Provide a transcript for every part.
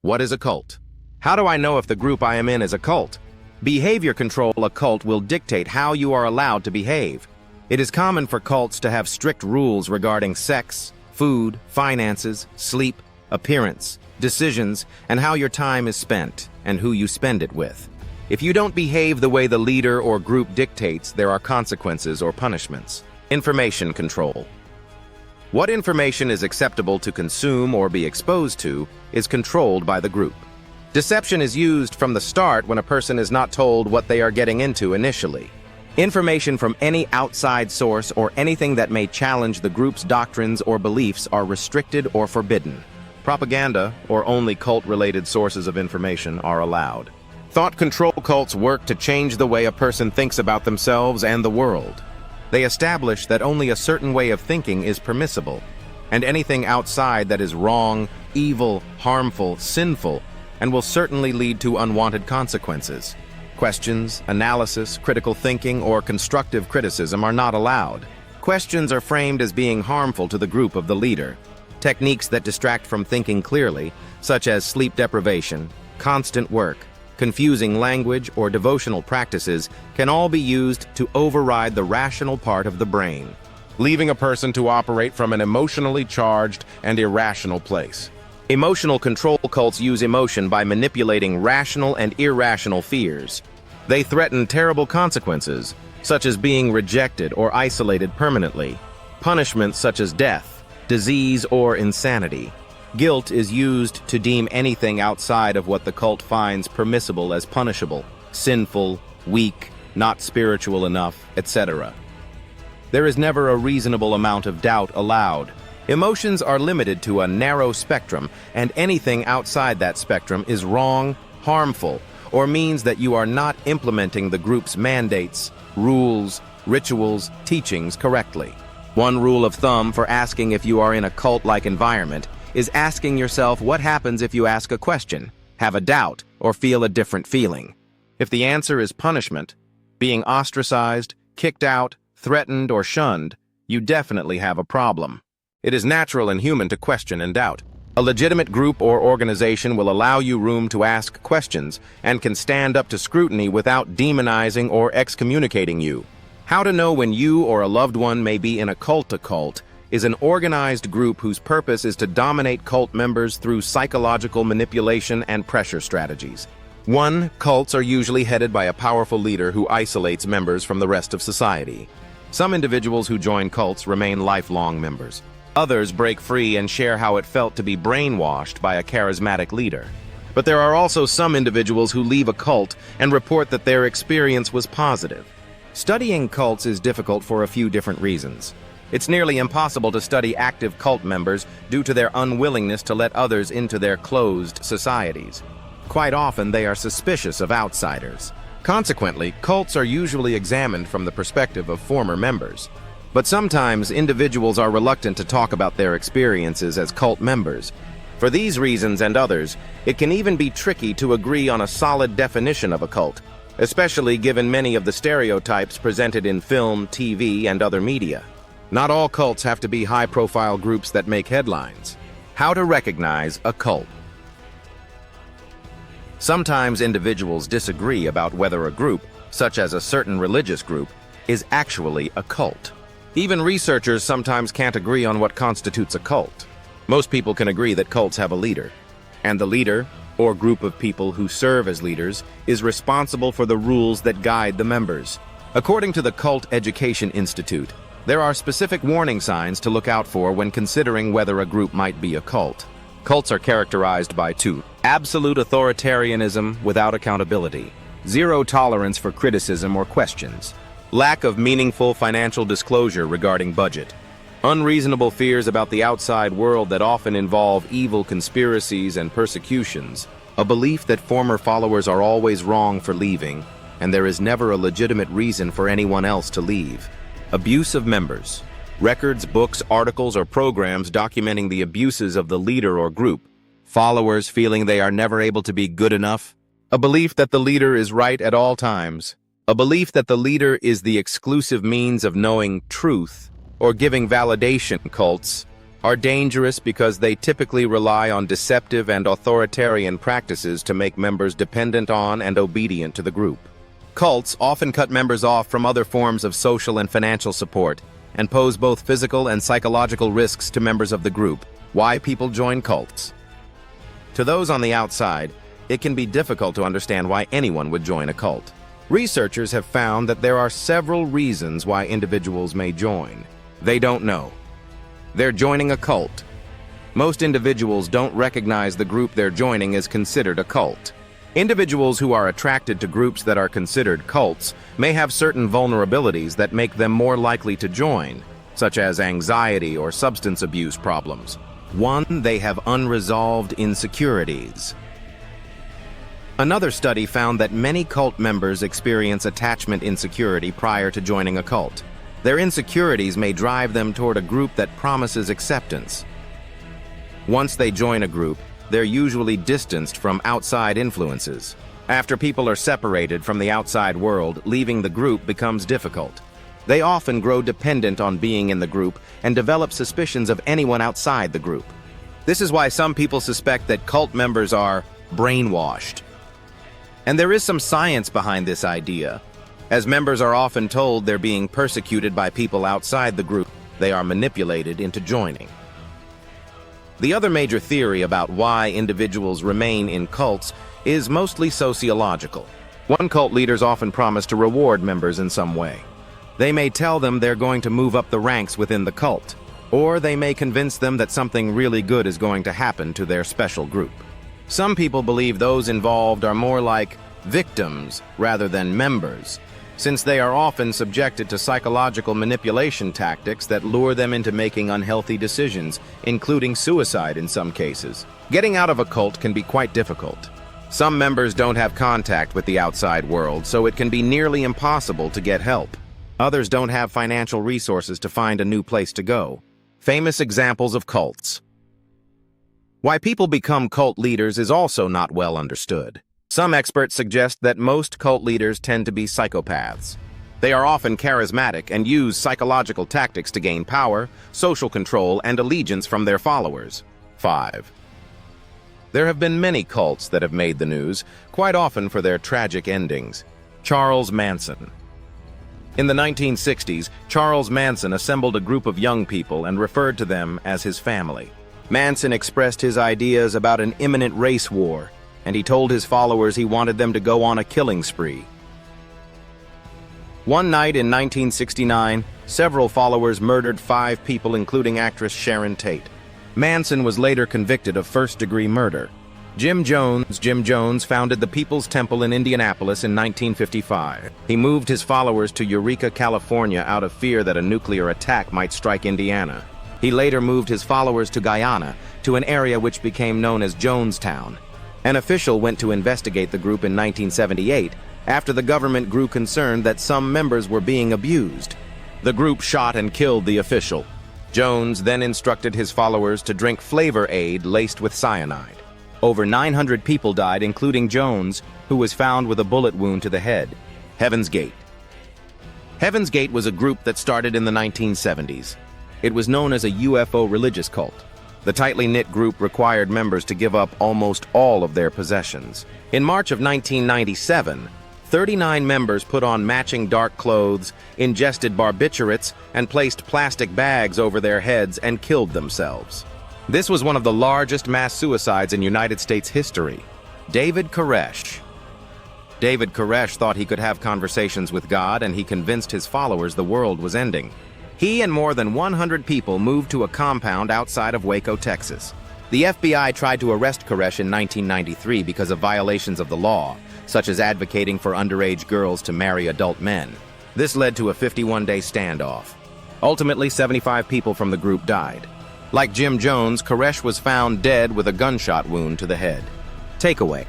What is a cult? How do I know if the group I am in is a cult? Behavior control. A cult will dictate how you are allowed to behave. It is common for cults to have strict rules regarding sex, food, finances, sleep, appearance, decisions, and how your time is spent, and who you spend it with. If you don't behave the way the leader or group dictates, there are consequences or punishments. Information control. What information is acceptable to consume or be exposed to is controlled by the group. Deception is used from the start when a person is not told what they are getting into initially. Information from any outside source or anything that may challenge the group's doctrines or beliefs are restricted or forbidden. Propaganda, or only cult-related sources of information, are allowed. Thought control cults work to change the way a person thinks about themselves and the world. They establish that only a certain way of thinking is permissible, and anything outside that is wrong, evil, harmful, sinful, and will certainly lead to unwanted consequences. Questions, analysis, critical thinking, or constructive criticism are not allowed. Questions are framed as being harmful to the group of the leader. Techniques that distract from thinking clearly, such as sleep deprivation, constant work, confusing language, or devotional practices, can all be used to override the rational part of the brain, leaving a person to operate from an emotionally charged and irrational place. Emotional control cults use emotion by manipulating rational and irrational fears. They threaten terrible consequences, such as being rejected or isolated permanently, punishments such as death, disease, or insanity. Guilt is used to deem anything outside of what the cult finds permissible as punishable, sinful, weak, not spiritual enough, etc. There is never a reasonable amount of doubt allowed. Emotions are limited to a narrow spectrum, and anything outside that spectrum is wrong, harmful, or means that you are not implementing the group's mandates, rules, rituals, teachings correctly. One rule of thumb for asking if you are in a cult-like environment is asking yourself what happens if you ask a question, have a doubt, or feel a different feeling. If the answer is punishment, being ostracized, kicked out, threatened, or shunned, you definitely have a problem. It is natural and human to question and doubt. A legitimate group or organization will allow you room to ask questions and can stand up to scrutiny without demonizing or excommunicating you. How to know when you or a loved one may be in a cult is an organized group whose purpose is to dominate cult members through psychological manipulation and pressure strategies. 1. Cults are usually headed by a powerful leader who isolates members from the rest of society. Some individuals who join cults remain lifelong members. Others break free and share how it felt to be brainwashed by a charismatic leader. But there are also some individuals who leave a cult and report that their experience was positive. Studying cults is difficult for a few different reasons. It's nearly impossible to study active cult members due to their unwillingness to let others into their closed societies. Quite often, they are suspicious of outsiders. Consequently, cults are usually examined from the perspective of former members. But sometimes, individuals are reluctant to talk about their experiences as cult members. For these reasons and others, it can even be tricky to agree on a solid definition of a cult, especially given many of the stereotypes presented in film, TV, and other media. Not all cults have to be high-profile groups that make headlines. How to recognize a cult. Sometimes individuals disagree about whether a group, such as a certain religious group, is actually a cult. Even researchers sometimes can't agree on what constitutes a cult. Most people can agree that cults have a leader, and the leader, or group of people who serve as leaders, is responsible for the rules that guide the members. According to the Cult Education Institute, there are specific warning signs to look out for when considering whether a group might be a cult. Cults are characterized by 2. Absolute authoritarianism without accountability. 0 tolerance for criticism or questions. Lack of meaningful financial disclosure regarding budget. Unreasonable fears about the outside world that often involve evil conspiracies and persecutions. A belief that former followers are always wrong for leaving, and there is never a legitimate reason for anyone else to leave. Abuse of members. Records, books, articles, or programs documenting the abuses of the leader or group. Followers feeling they are never able to be good enough. A belief that the leader is right at all times. A belief that the leader is the exclusive means of knowing truth or giving validation. Cults are dangerous because they typically rely on deceptive and authoritarian practices to make members dependent on and obedient to the group. Cults often cut members off from other forms of social and financial support and pose both physical and psychological risks to members of the group. Why people join cults? To those on the outside, it can be difficult to understand why anyone would join a cult. Researchers have found that there are several reasons why individuals may join. They don't know. They're joining a cult. Most individuals don't recognize the group they're joining as considered a cult. Individuals who are attracted to groups that are considered cults may have certain vulnerabilities that make them more likely to join, such as anxiety or substance abuse problems. 1. They have unresolved insecurities. Another study found that many cult members experience attachment insecurity prior to joining a cult. Their insecurities may drive them toward a group that promises acceptance. Once they join a group, they're usually distanced from outside influences. After people are separated from the outside world, leaving the group becomes difficult. They often grow dependent on being in the group and develop suspicions of anyone outside the group. This is why some people suspect that cult members are brainwashed. And there is some science behind this idea. As members are often told they're being persecuted by people outside the group, they are manipulated into joining. The other major theory about why individuals remain in cults is mostly sociological. One cult leaders often promise to reward members in some way. They may tell them they're going to move up the ranks within the cult, or they may convince them that something really good is going to happen to their special group. Some people believe those involved are more like victims rather than members, since they are often subjected to psychological manipulation tactics that lure them into making unhealthy decisions, including suicide in some cases. Getting out of a cult can be quite difficult. Some members don't have contact with the outside world, so it can be nearly impossible to get help. Others don't have financial resources to find a new place to go. Famous examples of cults. Why people become cult leaders is also not well understood. Some experts suggest that most cult leaders tend to be psychopaths. They are often charismatic and use psychological tactics to gain power, social control, and allegiance from their followers. 5. There have been many cults that have made the news, quite often for their tragic endings. Charles Manson. In the 1960s, Charles Manson assembled a group of young people and referred to them as his family. Manson expressed his ideas about an imminent race war, and he told his followers he wanted them to go on a killing spree. One night in 1969, several followers murdered 5 people, including actress Sharon Tate. Manson was later convicted of first-degree murder. Jim Jones founded the People's Temple in Indianapolis in 1955. He moved his followers to Eureka, California out of fear that a nuclear attack might strike Indiana. He later moved his followers to Guyana, to an area which became known as Jonestown. An official went to investigate the group in 1978 after the government grew concerned that some members were being abused. The group shot and killed the official. Jones then instructed his followers to drink Flavor Aid laced with cyanide. Over 900 people died, including Jones, who was found with a bullet wound to the head. Heaven's Gate. Heaven's Gate was a group that started in the 1970s. It was known as a UFO religious cult. The tightly knit group required members to give up almost all of their possessions. In March of 1997, 39 members put on matching dark clothes, ingested barbiturates, and placed plastic bags over their heads and killed themselves. This was one of the largest mass suicides in United States history. David Koresh. David Koresh thought he could have conversations with God, and he convinced his followers the world was ending. He and more than 100 people moved to a compound outside of Waco, Texas. The FBI tried to arrest Koresh in 1993 because of violations of the law, such as advocating for underage girls to marry adult men. This led to a 51-day standoff. Ultimately, 75 people from the group died. Like Jim Jones, Koresh was found dead with a gunshot wound to the head. Takeaway.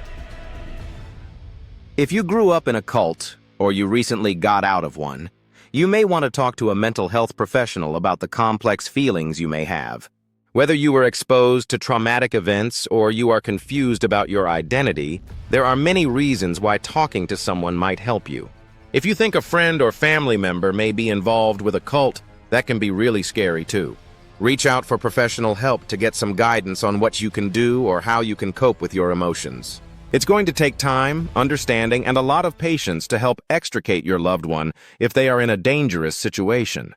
If you grew up in a cult, or you recently got out of one, you may want to talk to a mental health professional about the complex feelings you may have. Whether you were exposed to traumatic events or you are confused about your identity, there are many reasons why talking to someone might help you. If you think a friend or family member may be involved with a cult, that can be really scary too. Reach out for professional help to get some guidance on what you can do or how you can cope with your emotions. It's going to take time, understanding, and a lot of patience to help extricate your loved one if they are in a dangerous situation.